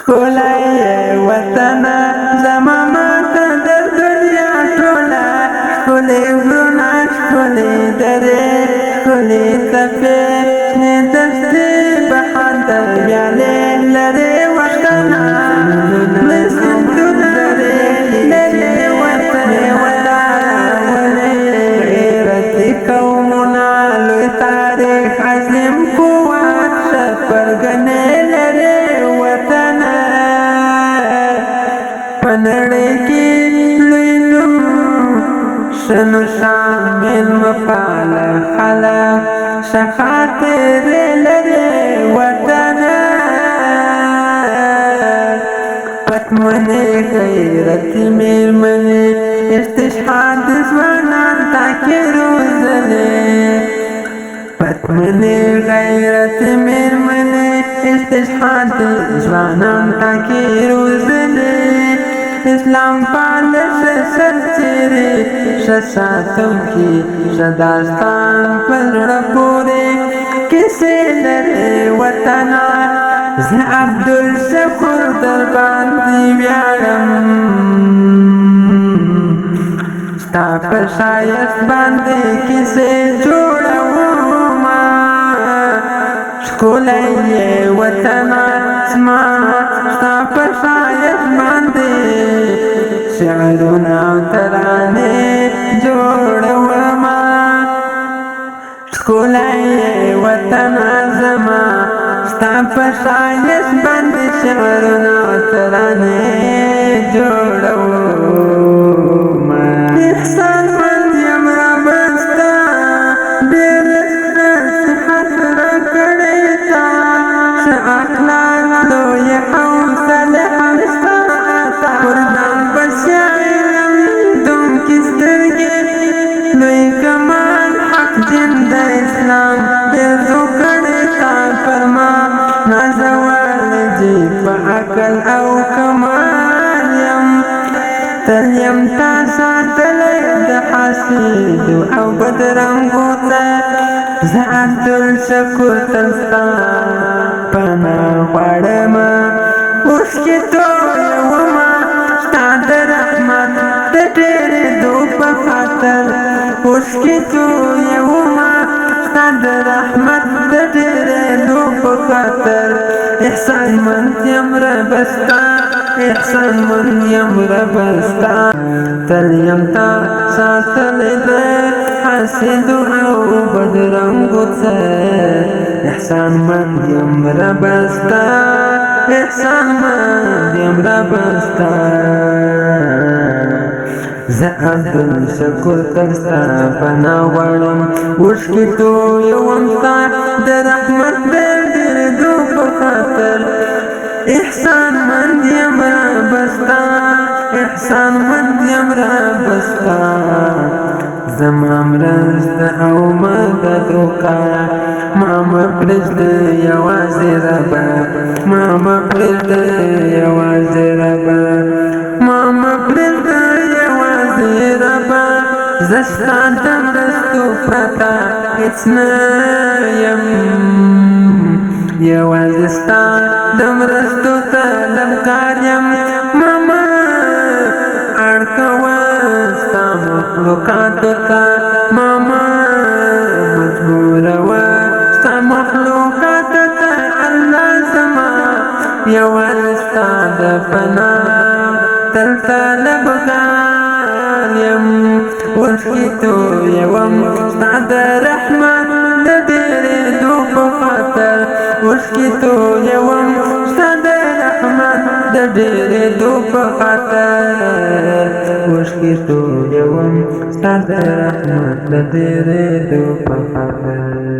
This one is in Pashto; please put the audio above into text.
ښکلی وطن زما ماته د دنیا ټوله ښکلي غرونه ښکلي درې ښکلي څپې شنې دښتې بهار د ویالې لرې وطنه لوی سیندونه لرې وطنې ولې غیرتي قومونه لوی تاریخ عظیم قوت ښه پرګنې لرې وطنه په نړۍ کې لوی نوم ښه نښان مېلمه پاله خلک ښه خاطرې لرې وطنه پتمنې غیرتي مېرمنې استشهاد د ځوانان تاکي روزلې پتمنې غیرتي مېرمنې استشهاد د ځوانان تاکي روزلې اسلام پاله ښه سرتېري ښه ساتونکي ښه داستان په زړه پورې کیسې لرې وطنه زه عبدالشکور در باندې ویاړم ستا په ښایست باندې کیسې جوړومه ښکلی یې وطنه زما ستا په ښایست باندې شعرونه او ترانې جوړومه ښکلی یې وطنه زما ستا په ښایست باندې شعرونه او ترانې جوړومه احسان مند یم ربه ستا ډېر نصیحت راکړی تا ښه اخلاق لویې حوصلې هم ستا عطا قربان به شاعرم دونکي سترګې لوی کمال حق دین د اسلام ډېر کړی تا پر ما نازول دي په عقل او کمال یم تل یم تا ساتلی د حاسدو او بدرنګو ته زه عبدالشکور تل ستا پناه غواړمه اوښکې تویومه ستا د رحمت د ډېرېدو په خاطر اوښکې تویومه ستا د رحمت د ډېرېدو په خاطر احسان مند یم ربه ستا احسان مند یم ربه ستا تل یم تا ساتلی د حاسدو او بدرنګو څه احسان مند یم ربه ستا احسان مند یم ربه ستا زه عبدالشکور تل ستا پناه غواړم اوښکې تویوم ستا د رحمت د ډېرېدو په خاطر احسان مند یم ربه ستا احسان مند یم ربه ستا زما مرسته او مدد وکړه ما مه پرېږده یوازې ربه ما مه پرېږده یوازې ربه ما مه پرېږده یوازې ربه زه ستا د مرستو پرته هېڅ نه یم یوازې ستا د مرستو طلبګار یم ما مه اړ کوه ستا مخلوقاتو ته ما مه مجبوروه ستا مخلوقاتو ته الله زما یوازې ستا د پناه تل طلبګار یم اوښکې تویوم ستا د رحمت د ډېرېدو په خاطر اوښکې تویوم ستا د رحمت د ډېرېدو په خاطر اوښکې تویوم ستا د رحمت د ډېرېدو په خاطر